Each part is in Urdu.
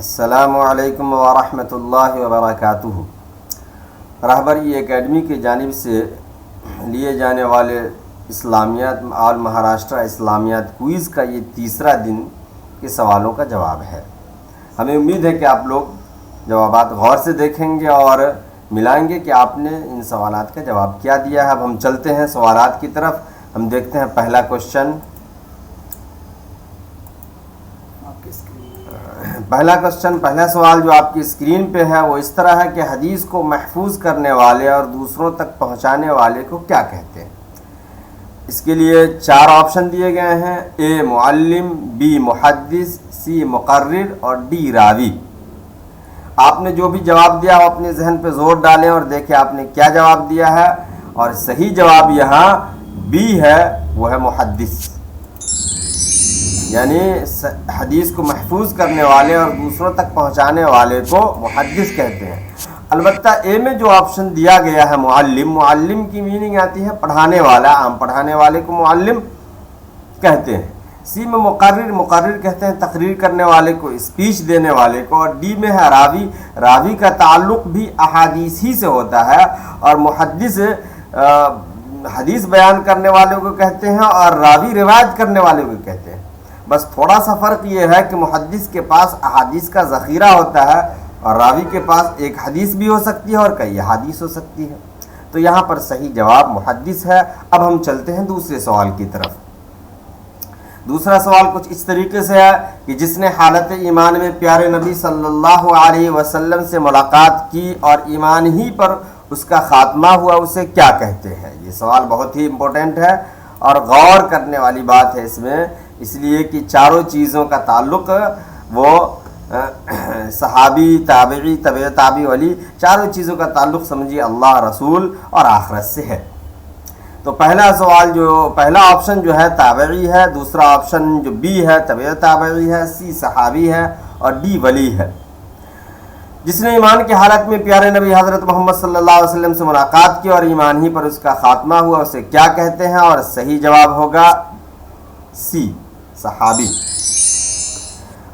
السلام علیکم ورحمۃ اللہ وبرکاتہ۔ رہبری اکیڈمی کی جانب سے لیے جانے والے اسلامیات اور مہاراشٹرا اسلامیات کوئز کا یہ تیسرا دن کے سوالوں کا جواب ہے۔ ہمیں امید ہے کہ آپ لوگ جوابات غور سے دیکھیں گے اور ملائیں گے کہ آپ نے ان سوالات کا جواب کیا دیا ہے۔ اب ہم چلتے ہیں سوالات کی طرف۔ ہم دیکھتے ہیں پہلا کوشچن۔ پہلا سوال جو آپ کی اسکرین پہ ہے وہ اس طرح ہے کہ حدیث کو محفوظ کرنے والے اور دوسروں تک پہنچانے والے کو کیا کہتے ہیں؟ اس کے لیے 4 آپشن دیے گئے ہیں: اے معلم، بی محدث، سی مقرر اور ڈی راوی۔ آپ نے جو بھی جواب دیا وہ اپنے ذہن پہ زور ڈالیں اور دیکھیں آپ نے کیا جواب دیا ہے، اور صحیح جواب یہاں بی ہے، وہ ہے محدث، یعنی حدیث کو محفوظ کرنے والے اور دوسروں تک پہنچانے والے کو محدث کہتے ہیں۔ البتہ اے میں جو آپشن دیا گیا ہے معلم کی میننگ آتی ہے پڑھانے والا، عام پڑھانے والے کو معلم کہتے ہیں۔ سی میں مقرر کہتے ہیں تقریر کرنے والے کو، اسپیچ دینے والے کو، اور ڈی میں ہے راوی کا تعلق بھی احادیث ہی سے ہوتا ہے، اور محدث حدیث بیان کرنے والوں کو کہتے ہیں اور راوی روایت کرنے والے کو کہتے ہیں۔ بس تھوڑا سا فرق یہ ہے کہ محدث کے پاس احادیث کا ذخیرہ ہوتا ہے اور راوی کے پاس ایک حدیث بھی ہو سکتی ہے اور کئی احادیث ہو سکتی ہے۔ تو یہاں پر صحیح جواب محدث ہے۔ اب ہم چلتے ہیں دوسرے سوال کی طرف۔ دوسرا سوال کچھ اس طریقے سے ہے کہ جس نے حالت ایمان میں پیارے نبی صلی اللہ علیہ وسلم سے ملاقات کی اور ایمان ہی پر اس کا خاتمہ ہوا، اسے کیا کہتے ہیں؟ یہ سوال بہت ہی امپورٹنٹ ہے اور غور کرنے والی بات ہے اس میں، اس لیے کہ چاروں چیزوں کا تعلق وہ صحابی، تابعی، تبع تابعی، ولی، چاروں چیزوں کا تعلق سمجھیے اللہ، رسول اور آخرت سے ہے۔ تو پہلا آپشن جو ہے تابعی ہے، دوسرا آپشن جو بی ہے تبع تابعی ہے، سی صحابی ہے اور ڈی ولی ہے۔ جس نے ایمان کی حالت میں پیارے نبی حضرت محمد صلی اللہ علیہ وسلم سے ملاقات کی اور ایمان ہی پر اس کا خاتمہ ہوا، اسے کیا کہتے ہیں؟ اور صحیح جواب ہوگا سی صحابی۔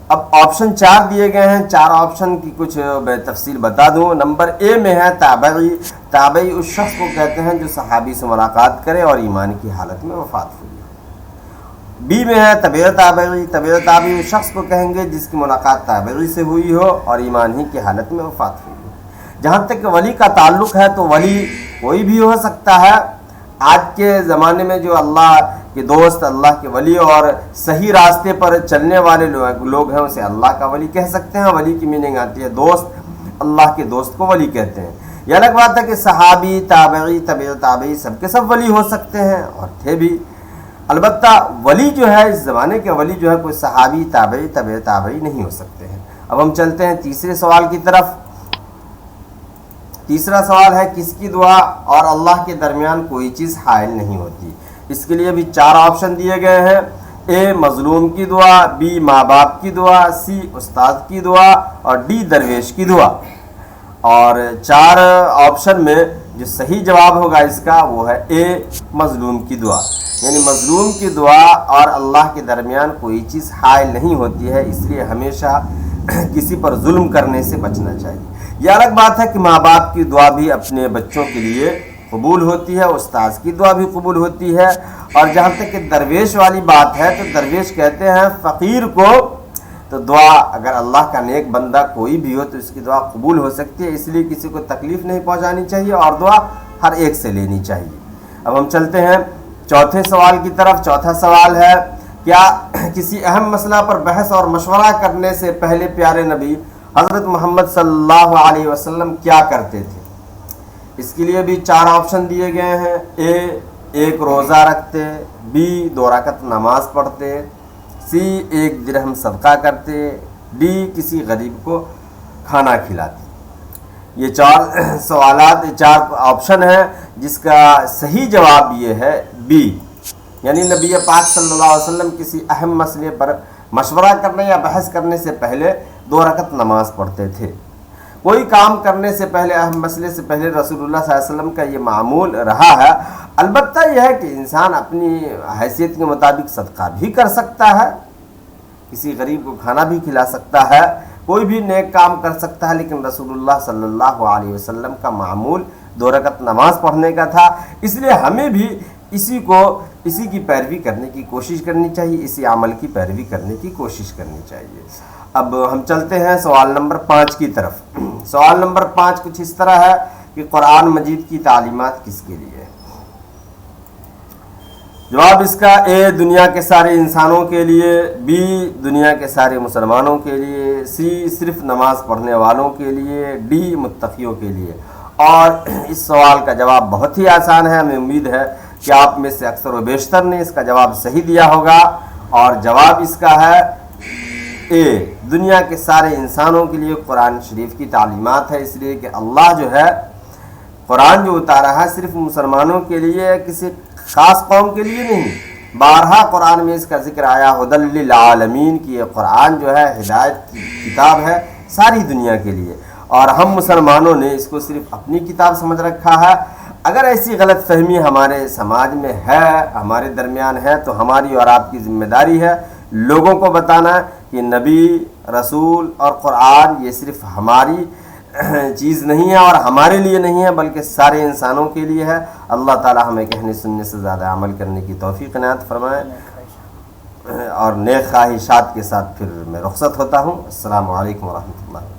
اب آپشن 4 دیے گئے ہیں، 4 آپشن کی کچھ میں تفصیل بتا دوں۔ نمبر اے میں ہے تابعی اس شخص کو کہتے ہیں جو صحابی سے ملاقات کرے اور ایمان کی حالت میں وفات ہوئی۔ بی میں ہے تبع تابعی اس شخص کو کہیں گے جس کی ملاقات تابعی سے ہوئی ہو اور ایمان ہی کی حالت میں وفات ہوئی ہو۔ جہاں تک ولی کا تعلق ہے تو ولی کوئی بھی ہو سکتا ہے۔ آج کے زمانے میں جو اللہ کے دوست، اللہ کے ولی اور صحیح راستے پر چلنے والے لوگ ہیں اسے اللہ کا ولی کہہ سکتے ہیں۔ ولی کی میننگ آتی ہے دوست، اللہ کے دوست کو ولی کہتے ہیں۔ یہ الگ بات ہے کہ صحابی، تابعی، تبع تابعی سب کے سب ولی ہو سکتے ہیں اور تھے بھی۔ البتہ ولی جو ہے اس زمانے کے ولی جو ہے کوئی صحابی، تابعی، تبع تابعی نہیں ہو سکتے ہیں۔ اب ہم چلتے ہیں تیسرے سوال کی طرف۔ تیسرا سوال ہے کس کی دعا اور اللہ کے درمیان کوئی چیز حائل نہیں ہوتی؟ اس کے لیے بھی 4 آپشن دیے گئے ہیں: اے مظلوم کی دعا، بی ماں باپ کی دعا، سی استاد کی دعا اور ڈی درویش کی دعا۔ اور 4 آپشن میں جو صحیح جواب ہوگا اس کا وہ ہے اے مظلوم کی دعا، یعنی مظلوم کی دعا اور اللہ کے درمیان کوئی چیز حائل نہیں ہوتی ہے، اس لیے ہمیشہ کسی پر ظلم کرنے سے بچنا چاہیے۔ یہ الگ بات ہے کہ ماں باپ کی دعا بھی اپنے بچوں کے لیے قبول ہوتی ہے، استاد کی دعا بھی قبول ہوتی ہے، اور جہاں تک کہ درویش والی بات ہے تو درویش کہتے ہیں فقیر کو، تو دعا اگر اللہ کا نیک بندہ کوئی بھی ہو تو اس کی دعا قبول ہو سکتی ہے، اس لیے کسی کو تکلیف نہیں پہنچانی چاہیے اور دعا ہر ایک سے لینی چاہیے۔ اب ہم چلتے ہیں چوتھے سوال کی طرف۔ چوتھا سوال ہے کیا کسی اہم مسئلہ پر بحث اور مشورہ کرنے سے پہلے پیارے نبی حضرت محمد صلی اللہ علیہ وسلم کیا کرتے تھے؟ اس کے لیے بھی 4 آپشن دیے گئے ہیں: اے ایک روزہ رکھتے، بی 2 رکعت نماز پڑھتے، سی 1 درہم صدقہ کرتے، ڈی کسی غریب کو کھانا کھلاتے۔ یہ 4 آپشن ہیں جس کا صحیح جواب یہ ہے بی، یعنی نبی پاک صلی اللہ علیہ وسلم کسی اہم مسئلے پر مشورہ کرنے یا بحث کرنے سے پہلے 2 رکعت نماز پڑھتے تھے۔ کوئی کام کرنے سے پہلے، اہم مسئلے سے پہلے رسول اللہ صلی اللہ علیہ وسلم کا یہ معمول رہا ہے۔ البتہ یہ ہے کہ انسان اپنی حیثیت کے مطابق صدقہ بھی کر سکتا ہے، کسی غریب کو کھانا بھی کھلا سکتا ہے، کوئی بھی نیک کام کر سکتا ہے، لیکن رسول اللہ صلی اللہ علیہ وسلم کا معمول 2 رکعت نماز پڑھنے کا تھا، اس لیے ہمیں بھی اسی کی پیروی کرنے کی کوشش کرنی چاہیے، اسی عمل کی پیروی کرنے کی کوشش کرنی چاہیے۔ اب ہم چلتے ہیں سوال نمبر 5 کی طرف۔ سوال نمبر 5 کچھ اس طرح ہے کہ قرآن مجید کی تعلیمات کس کے لیے ہے؟ جواب اس کا اے دنیا کے سارے انسانوں کے لیے، بی دنیا کے سارے مسلمانوں کے لیے، سی صرف نماز پڑھنے والوں کے لیے، ڈی متقیوں کے لیے۔ اور اس سوال کا جواب بہت ہی آسان ہے، ہمیں امید ہے کہ آپ میں سے اکثر و بیشتر نے اس کا جواب صحیح دیا ہوگا، اور جواب اس کا ہے اے دنیا کے سارے انسانوں کے لیے قرآن شریف کی تعلیمات ہے، اس لیے کہ اللہ جو ہے قرآن جو اتارا ہے صرف مسلمانوں کے لیے، کسی خاص قوم کے لیے نہیں۔ بارہا قرآن میں اس کا ذکر آیا ہدی للعالمین کی، یہ قرآن جو ہے ہدایت کی کتاب ہے ساری دنیا کے لیے، اور ہم مسلمانوں نے اس کو صرف اپنی کتاب سمجھ رکھا ہے۔ اگر ایسی غلط فہمی ہمارے سماج میں ہے، ہمارے درمیان ہے، تو ہماری اور آپ کی ذمہ داری ہے لوگوں کو بتانا کہ نبی، رسول اور قرآن یہ صرف ہماری چیز نہیں ہے اور ہمارے لیے نہیں ہے، بلکہ سارے انسانوں کے لیے ہے۔ اللہ تعالی ہمیں کہنے سننے سے زیادہ عمل کرنے کی توفیق عنایت فرمائے، اور نیک خواہشات کے ساتھ پھر میں رخصت ہوتا ہوں۔ السلام علیکم ورحمۃ اللہ۔